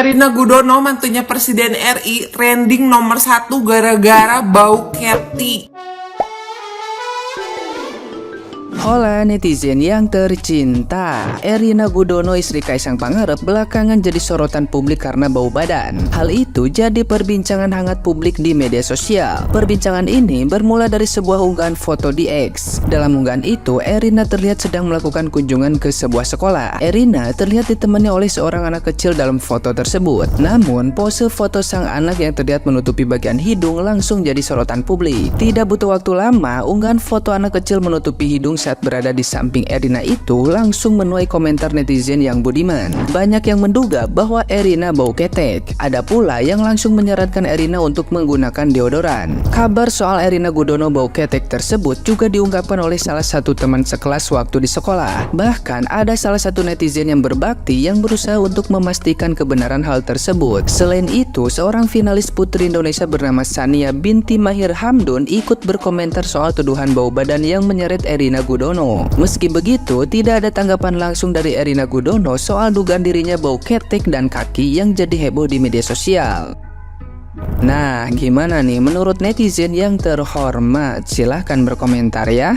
Erina Gudono, mantunya Presiden RI, trending nomor 1 gara-gara bau Cathy. Hola netizen yang tercinta, Erina Gudono istri Kaisang Pangarep belakangan jadi sorotan publik karena bau badan. Hal itu jadi perbincangan hangat publik di media sosial. Perbincangan ini bermula dari sebuah unggahan foto di X. Dalam unggahan itu, Erina terlihat sedang melakukan kunjungan ke sebuah sekolah. Erina terlihat ditemani oleh seorang anak kecil dalam foto tersebut. Namun, pose foto sang anak yang terlihat menutupi bagian hidung langsung jadi sorotan publik. Tidak butuh waktu lama, unggahan foto anak kecil menutupi hidung saat berada di samping Erina itu langsung menuai komentar netizen yang budiman. Banyak yang menduga bahwa Erina bau ketek. Ada pula yang langsung menyarankan Erina untuk menggunakan deodoran. Kabar soal Erina Gudono bau ketek tersebut juga diungkapkan oleh salah satu teman sekelas waktu di sekolah. Bahkan ada salah satu netizen yang berbakti yang berusaha untuk memastikan kebenaran hal tersebut. Selain itu, seorang finalis putri Indonesia bernama Sania binti Mahir Hamdun ikut berkomentar soal tuduhan bau badan yang menyeret Erina Gudono. Meski begitu, tidak ada tanggapan langsung dari Erina Gudono soal dugaan dirinya bau ketek dan kaki yang jadi heboh di media sosial. Nah, gimana nih menurut netizen yang terhormat? Silahkan berkomentar ya.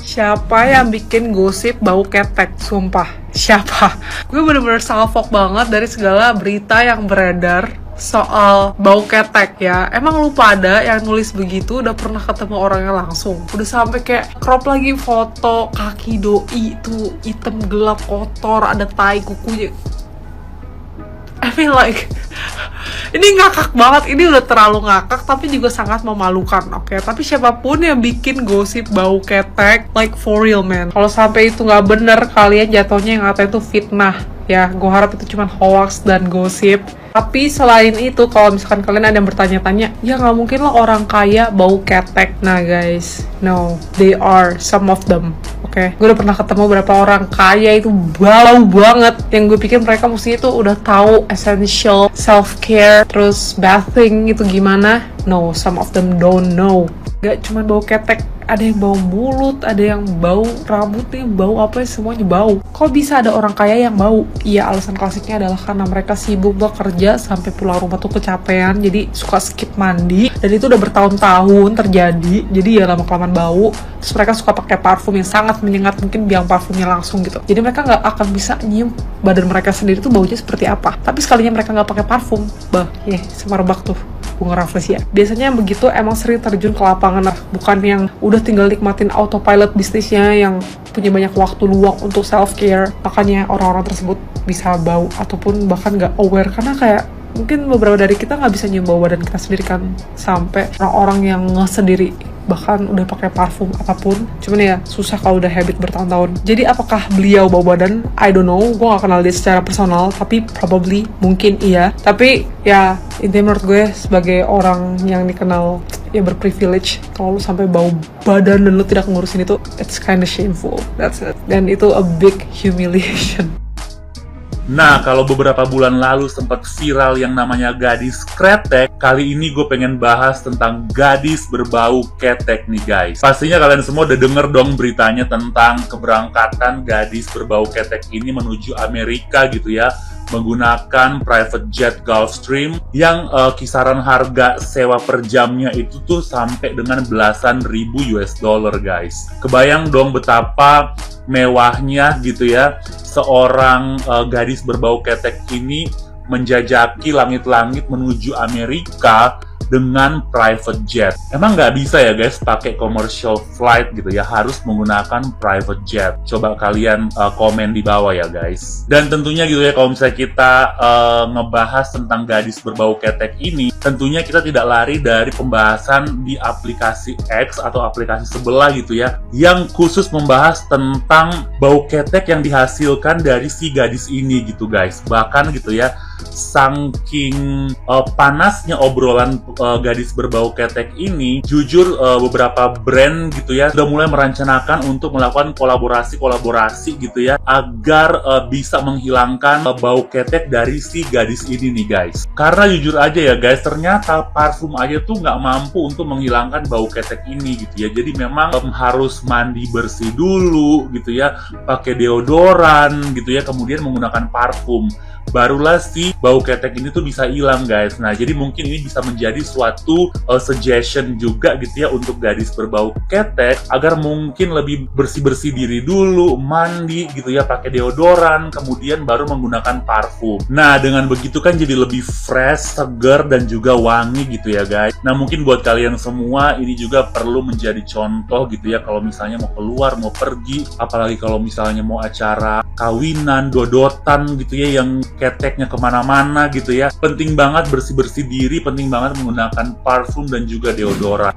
Siapa yang bikin gosip bau ketek? Sumpah, siapa? Gue bener-bener salfok banget dari segala berita yang beredar soal bau ketek ya. Emang lu pada yang nulis begitu udah pernah ketemu orangnya langsung? Udah sampai kayak crop lagi foto kaki doi itu hitam gelap kotor, ada tai kukunya. I mean like ini ngakak banget, ini udah terlalu ngakak tapi juga sangat memalukan, oke? Tapi siapapun yang bikin gosip bau ketek, like for real man, kalau sampai itu nggak bener, kalian jatuhnya yang ngatain itu fitnah ya. Gue harap itu cuma hoax dan gosip. Tapi selain itu, kalau misalkan kalian ada yang bertanya-tanya, ya nggak mungkin lah orang kaya bau ketek. Nah guys, no, they are some of them. Oke, gue udah pernah ketemu beberapa orang kaya itu bau banget. Yang gue pikir mereka mesti itu udah tahu essential self-care, terus bathing itu gimana. No, some of them don't know. Gak cuma bau ketek, ada yang bau mulut, ada yang bau rambutnya, bau apa ya, semuanya bau. Kok bisa ada orang kaya yang bau? Iya, alasan klasiknya adalah karena mereka sibuk bekerja sampai pulang rumah tuh kecapean, jadi suka skip mandi, dan itu udah bertahun-tahun terjadi, jadi ya lama-kelamaan bau. Terus mereka suka pakai parfum yang sangat menyengat, mungkin biang parfumnya langsung gitu. Jadi mereka nggak akan bisa nyium badan mereka sendiri tuh baunya seperti apa. Tapi sekalinya mereka nggak pakai parfum, semerbak tuh bunga rafflesia. Biasanya yang begitu emang sering terjun ke lapangan lah, bukan yang udah tinggal nikmatin autopilot bisnisnya yang punya banyak waktu luang untuk self-care. Makanya orang-orang tersebut bisa bau ataupun bahkan nggak aware, karena kayak mungkin beberapa dari kita nggak bisa nyium bau badan kita sendiri kan, sampai orang-orang yang sendiri bahkan udah pakai parfum apapun. Cuman ya susah kalau udah habit bertahun-tahun. Jadi apakah beliau bau badan? I don't know, gue gak kenal dia secara personal, tapi probably, mungkin iya. Tapi ya intinya menurut gue sebagai orang yang dikenal ya berprivilege, kalau lu sampai bau badan dan lu tidak ngurusin itu, it's kinda shameful. That's it. Dan itu a big humiliation. Nah, kalau beberapa bulan lalu sempat viral yang namanya gadis kretek, kali ini gue pengen bahas tentang gadis berbau ketek nih guys. Pastinya kalian semua udah denger dong beritanya tentang keberangkatan gadis berbau ketek ini menuju Amerika gitu ya, menggunakan private jet Gulfstream yang kisaran harga sewa per jamnya itu tuh sampai dengan belasan ribu US dollar guys. Kebayang dong betapa mewahnya gitu ya seorang gadis berbau ketek ini menjajaki langit-langit menuju Amerika dengan private jet. Emang nggak bisa ya guys pakai commercial flight gitu ya, harus menggunakan private jet. Coba kalian komen di bawah ya guys. Dan tentunya gitu ya, kalau misalnya kita ngebahas tentang gadis berbau ketek ini, tentunya kita tidak lari dari pembahasan di aplikasi X atau aplikasi sebelah gitu ya, yang khusus membahas tentang bau ketek yang dihasilkan dari si gadis ini gitu guys. Bahkan gitu ya, saking panasnya obrolan gadis berbau ketek ini, jujur beberapa brand gitu ya sudah mulai merencanakan untuk melakukan kolaborasi gitu ya, agar bisa menghilangkan bau ketek dari si gadis ini nih guys. Karena jujur aja ya guys, ternyata parfum aja tuh nggak mampu untuk menghilangkan bau ketek ini gitu ya. Jadi memang harus mandi bersih dulu gitu ya, pakai deodoran gitu ya, kemudian menggunakan parfum. barulah si bau ketek ini tuh bisa hilang guys. Nah jadi mungkin ini bisa menjadi suatu suggestion juga gitu ya untuk gadis berbau ketek, agar mungkin lebih bersih-bersih diri dulu, mandi gitu ya, pakai deodoran, kemudian baru menggunakan parfum. Nah dengan begitu kan jadi lebih fresh, segar, dan juga wangi gitu ya guys. Nah mungkin buat kalian semua ini juga perlu menjadi contoh gitu ya, kalau misalnya mau keluar, mau pergi, apalagi kalau misalnya mau acara kawinan, dodotan gitu ya, yang keteknya kemana-mana gitu ya. Penting banget bersih-bersih diri, penting banget menggunakan parfum dan juga deodoran.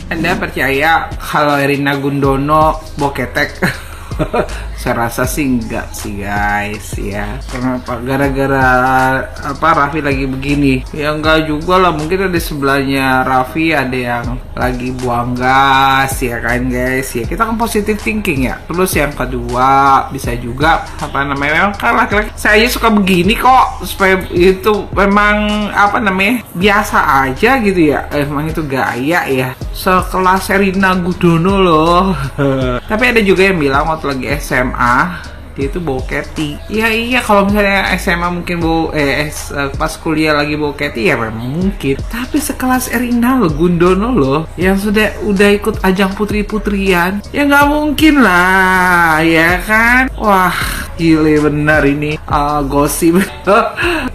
Anda percaya kalau Erina Gudono bau ketek? Saya rasa sih enggak sih guys ya. Kenapa? Gara-gara apa Raffi lagi begini? Ya enggak juga lah, mungkin ada sebelahnya Raffi ada yang lagi buang gas ya kan guys ya. Kita kan positive thinking ya. Terus yang kedua bisa juga apa namanya, memang kan laki-laki saya suka begini kok, supaya itu memang apa namanya biasa aja gitu ya. Emang itu gaya ya. Sekelas Erina Gudono loh. Tapi ada juga yang bilang waktu lagi SMA dia itu bau keti. Iya kalau misalnya SMA mungkin bau pas kuliah lagi bau keti ya memang mungkin. Tapi sekelas Erina Gudono loh yang udah ikut ajang putri-putrian, ya nggak mungkin lah ya kan. Wah gile bener ini gosip.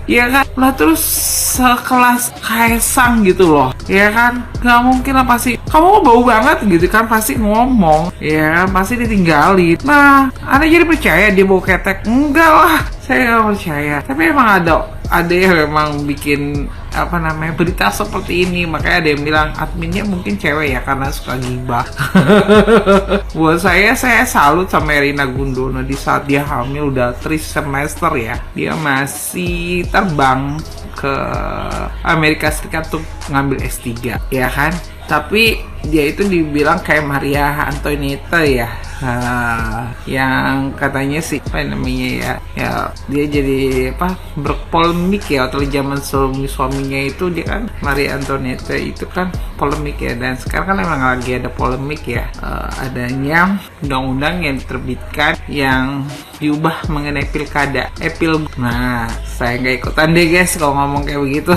Ya kan lah, terus sekelas Kaesang gitu loh ya kan, nggak mungkin lah, pasti kamu bau banget gitu kan, pasti ngomong ya, pasti ditinggalin. Nah Anda jadi percaya dia bau ketek? Enggak lah, saya nggak percaya. Tapi emang ada yang memang bikin apa namanya berita seperti ini, makanya ada yang bilang adminnya mungkin cewek ya karena suka gibah. Buat saya salut sama Erina Gudono. Di saat dia hamil udah 3 semester ya, dia masih terbang ke Amerika Serikat untuk ngambil S3 ya kan. Tapi dia itu dibilang kayak Maria Antonietta ya, yang katanya sih apa namanya ya dia jadi apa berpolemik ya waktu zaman suaminya itu. Dia kan Maria Antonietta itu kan polemik ya, dan sekarang kan emang lagi ada polemik ya, adanya undang-undang yang diterbitkan yang diubah mengenai pilkada Nah saya nggak ikutan deh guys kalau ngomong kayak begitu.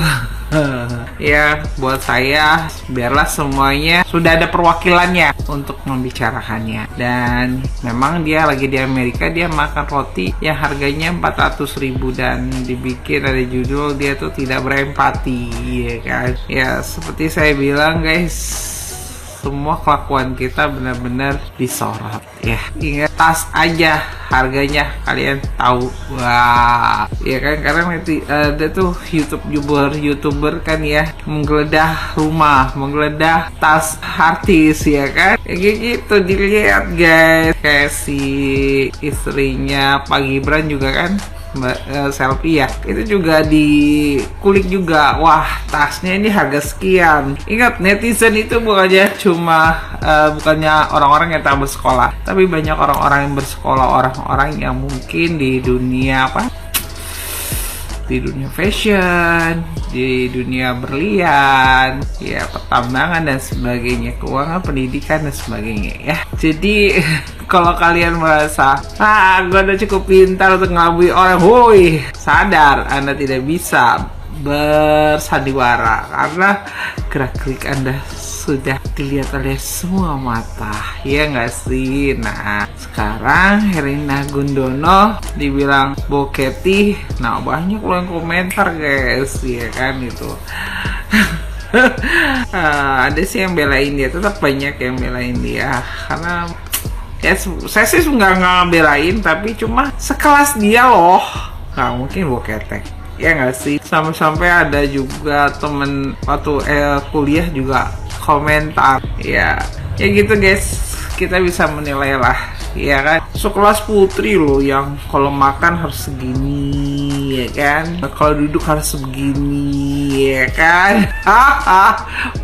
Ya buat saya biarlah semuanya sudah ada perwakilannya untuk membicarakannya. Dan memang dia lagi di Amerika, dia makan roti yang harganya 400.000 dan dibikin ada judul dia tuh tidak berempati ya kan. Ya seperti saya bilang guys, semua kelakuan kita benar-benar disorot ya. Ingat tas aja harganya kalian tahu. Wah ya kan, karena nanti ada tuh youtuber kan ya, menggeledah rumah, menggeledah tas artis ya kan, kayak gitu. Dilihat guys, kayak si istrinya Pak Gibran juga kan selfie ya, itu juga dikulik juga. Wah tasnya ini harga sekian. Ingat, netizen itu bukannya orang-orang yang tak bersekolah, tapi banyak orang-orang yang bersekolah, orang-orang yang mungkin di dunia di dunia fashion, di dunia berlian, ya pertambangan dan sebagainya, keuangan, pendidikan dan sebagainya ya. Jadi kalau kalian merasa gue udah cukup pintar untuk ngelabui orang, woi sadar Anda tidak bisa bersandiwara karena gerak-gerik Anda sudah dilihat oleh semua mata, ya nggak sih? Nah sekarang Erina Gudono dibilang boketi, nah banyak loh yang komentar guys ya kan itu. Ada sih yang belain dia, tetap banyak yang belain dia karena ya saya sih nggak belain, tapi cuma sekelas dia loh nggak mungkin boketek ya nggak sih. Sampai ada juga temen waktu kuliah juga komentar ya gitu guys. Kita bisa menilai lah ya kan, sekelas putri loh yang kalau makan harus segini ya kan, kalau duduk harus begini ya kan.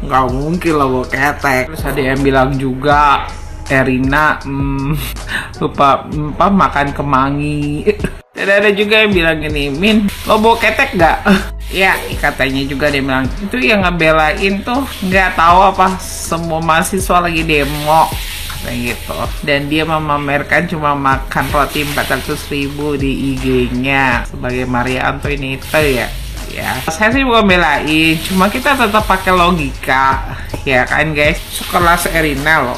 Nggak mungkin lah bawa ketek. Terus ada yang bilang juga Erina lupa makan kemangi. Dan ada juga yang bilang gini, Min lo bawa ketek gak? Ya katanya juga dia bilang itu yang ngebelain tuh nggak tahu apa semua mahasiswa lagi demo kayak gitu. Dan dia memamerkan cuma makan roti 400.000 di IG-nya sebagai Maria Antoinette ya. Ya, saya sih bukan belain, cuma kita tetap pakai logika, ya kan guys. Sekelas Erina loh.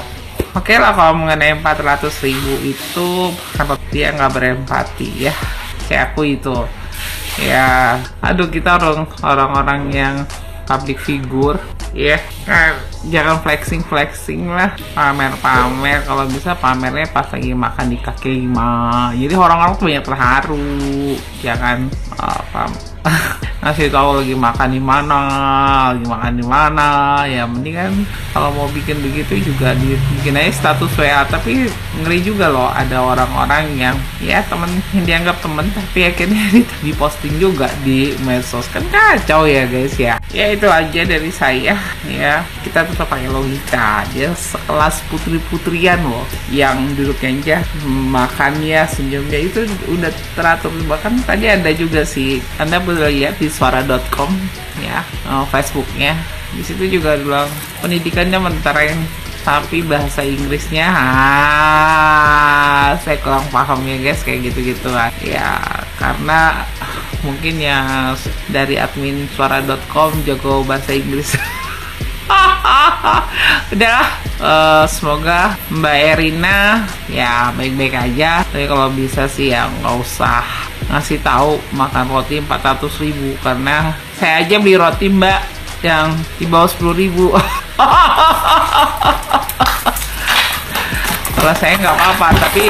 Oke lah kalau mengenai 400.000 itu kalau dia nggak berempati ya, kayak aku itu. Ya, aduh kita orang-orang yang public figure ya kan, jangan flexing lah, pamer kalau bisa pamernya pas lagi makan di kaki lima, jadi orang-orang tuh banyak terharu, jangan ngasih tahu lagi makan di mana, ya mending kan kalau mau bikin begitu juga bikin aja status WA. Tapi ngeri juga loh, ada orang-orang yang ya temen yang dianggap temen tapi akhirnya diposting juga di medsos, kan kacau ya guys ya. Ya itu aja dari saya ya, kita tetap pakai logika. Dia sekelas putri-putrian loh yang duduknya aja, makannya, senyumnya itu udah teratur. Bahkan tadi ada juga sih, Anda boleh lihat di suara.com ya, Facebooknya. Di situ juga bilang pendidikannya mentarain, tapi bahasa Inggrisnya saya kurang paham ya guys, kayak gitu-gitu ya, karena mungkin ya dari admin suara.com jago bahasa Inggris. Udahlah, semoga Mbak Erina ya baik-baik aja. Tapi kalau bisa sih ya nggak usah ngasih tahu makan roti 400.000, karena saya aja beli roti Mbak yang di bawah 10.000. Kalau saya nggak apa-apa, tapi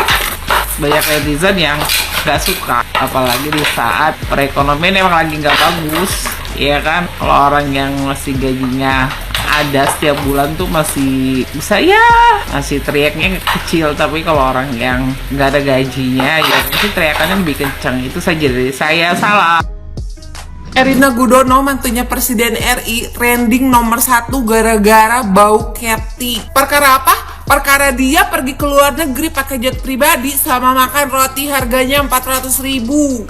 banyak netizen yang nggak suka, apalagi di saat perekonomian emang lagi nggak bagus, ya kan. Kalau orang yang masih gajinya ada setiap bulan tuh masih bisa ya masih teriaknya kecil, tapi kalau orang yang nggak ada gajinya ya mungkin teriakannya lebih kencang. Itu saja dari saya. Salah. Erina Gudono, mantunya Presiden RI, trending nomor 1 gara-gara bau ketik. Perkara apa? Perkara dia pergi ke luar negeri pakai jet pribadi sama makan roti harganya 400.000.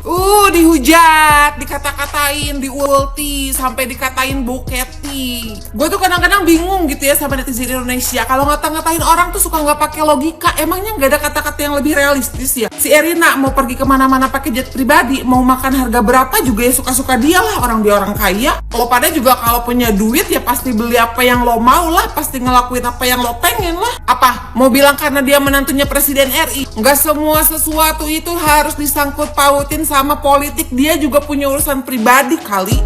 Dihujat, dikata-katain, diulti, sampai dikatain bau ketik. Gue tuh kadang-kadang bingung gitu ya sama netizen Indonesia. Kalau ngata-ngatain orang tuh suka nggak pakai logika. Emangnya nggak ada kata-kata yang lebih realistis ya? Si Erina mau pergi kemana-mana pakai jet pribadi, mau makan harga berapa juga ya suka-suka dia lah, orang dia orang kaya. Lo pada juga kalau punya duit ya pasti beli apa yang lo mau lah, pasti ngelakuin apa yang lo pengen lah. Apa? Mau bilang karena dia menantunya Presiden RI? Nggak semua sesuatu itu harus disangkut pautin sama politik. Dia juga punya urusan pribadi kali.